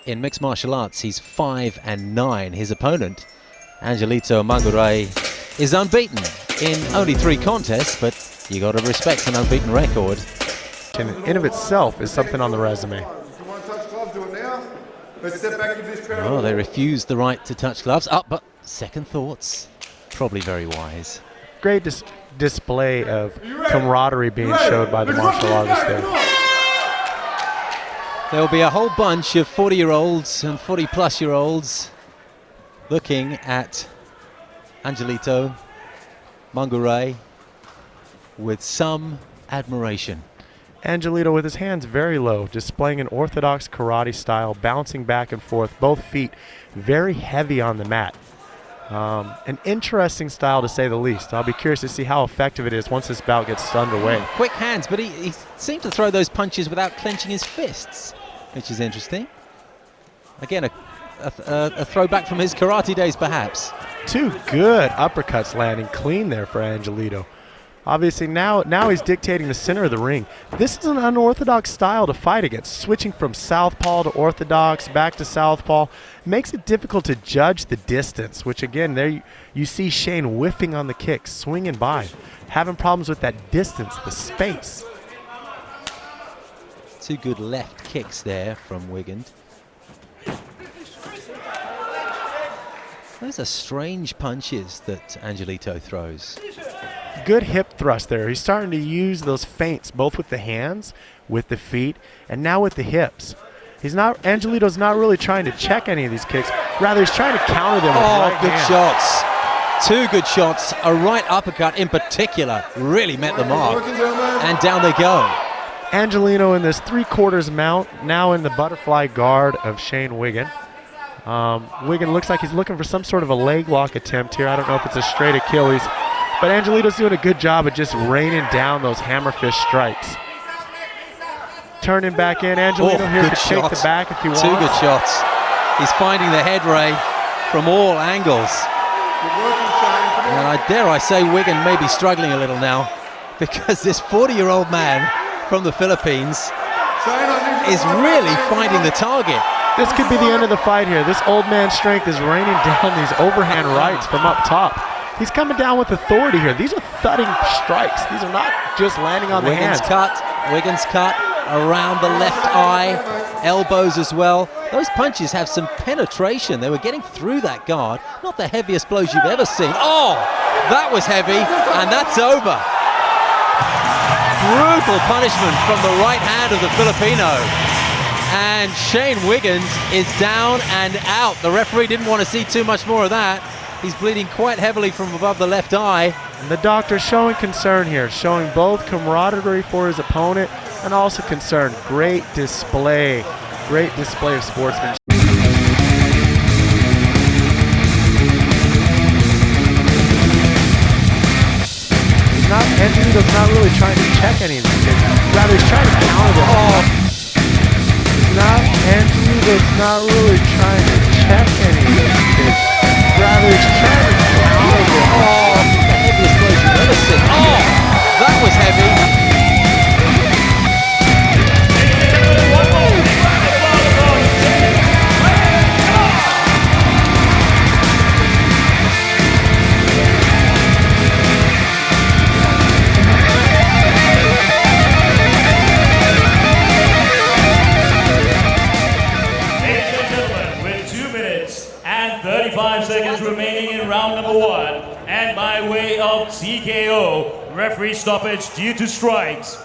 in mixed martial arts, he's 5-9. His opponent, Angelito Manguray, is unbeaten in only 3 contests, but you got to respect an unbeaten record. In of itself is something on the resume. Oh, they refused the right to touch gloves. But second thoughts, probably very wise. Great display of camaraderie being showed by the martial artists there. There'll be a whole bunch of 40-year-olds and 40-plus-year-olds looking at Angelito Manguray with some admiration. Angelito with his hands very low, displaying an orthodox karate style, bouncing back and forth, both feet very heavy on the mat. An interesting style to say the least. I'll be curious to see how effective it is once this bout gets underway. Quick hands, but he seemed to throw those punches without clenching his fists, which is interesting. Again, a throwback from his karate days, perhaps. 2 good uppercuts landing clean there for Angelito. Obviously now he's dictating the center of the ring. This is an unorthodox style to fight against. Switching from southpaw to orthodox, back to southpaw, makes it difficult to judge the distance, which again, there you see Shane whiffing on the kicks, swinging by, having problems with that distance, the space. 2 good left kicks there from Wiggand. Those are strange punches that Angelito throws. Good hip thrust there. He's starting to use those feints both with the hands, with the feet, and now with the hips. Angelito's not really trying to check any of these kicks. Rather, he's trying to counter them with right good hand. shots. 2 good shots. A right uppercut in particular really met the mark. And down they go. Angelito in this 3/4 mount, now in the butterfly guard of Shane Wiggand. Wiggand looks like he's looking for some sort of a leg lock attempt here. I don't know if it's a straight Achilles. But Angelito's doing a good job of just raining down those hammerfish strikes. Turning back in. Angelito here to take the back if he wants. 2 good shots. He's finding the head ray from all angles. And dare I say Wiggand may be struggling a little now, because this 40-year-old man from the Philippines is really finding the target. This could be the end of the fight here. This old man's strength is raining down these overhand rights from up top. He's coming down with authority here. These are thudding strikes. These are not just landing on the hands. Wiggand's cut around the left eye, elbows as well. Those punches have some penetration. They were getting through that guard. Not the heaviest blows you've ever seen. Oh, that was heavy, and that's over. Brutal punishment from the right hand of the Filipino. And Shane Wiggand is down and out. The referee didn't want to see too much more of that. He's bleeding quite heavily from above the left eye. And the doctor showing concern here, showing both camaraderie for his opponent and also concern. Great display of sportsmanship. Angelito's not really trying to check any of these kicks. Rather, he's trying to counter them. Angelito's not really trying to check any of these kicks. Rather, he's trying to counter them. The heaviest blows you've ever seen. That was heavy. Remaining in round number 1, and by way of TKO, referee stoppage due to strikes,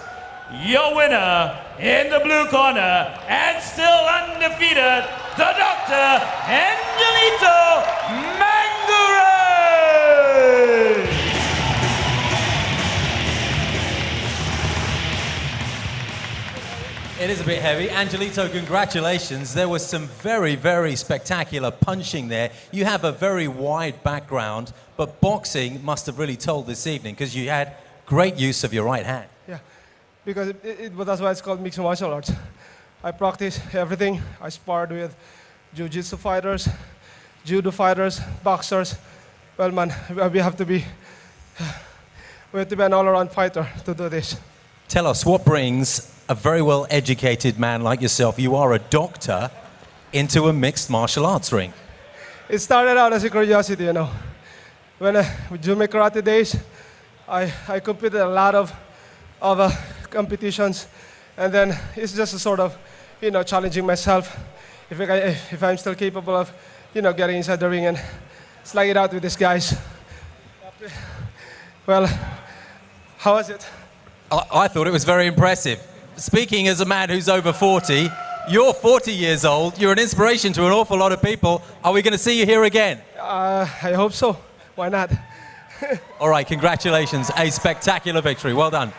your winner in the blue corner and still undefeated, the Doktor, Angelito Manguray! It is a bit heavy. Angelito, congratulations. There was some very, very spectacular punching there. You have a very wide background, but boxing must have really told this evening because you had great use of your right hand. Yeah, because that's why it's called mixed martial arts. I practice everything. I sparred with jiu-jitsu fighters, judo fighters, boxers. Well, man, we have to be an all-around fighter to do this. Tell us, what brings a very well-educated man like yourself, you are a doctor, into a mixed martial arts ring? It started out as a curiosity, you know. When during my karate days, I competed a lot of competitions, and then it's just a sort of, you know, challenging myself if I'm still capable of, you know, getting inside the ring and slug it out with these guys. Well, how was it? I thought it was very impressive. Speaking as a man who's over 40, you're 40 years old, you're an inspiration to an awful lot of people. Are we going to see you here again? I hope so. Why not? All right, congratulations. A spectacular victory. Well done.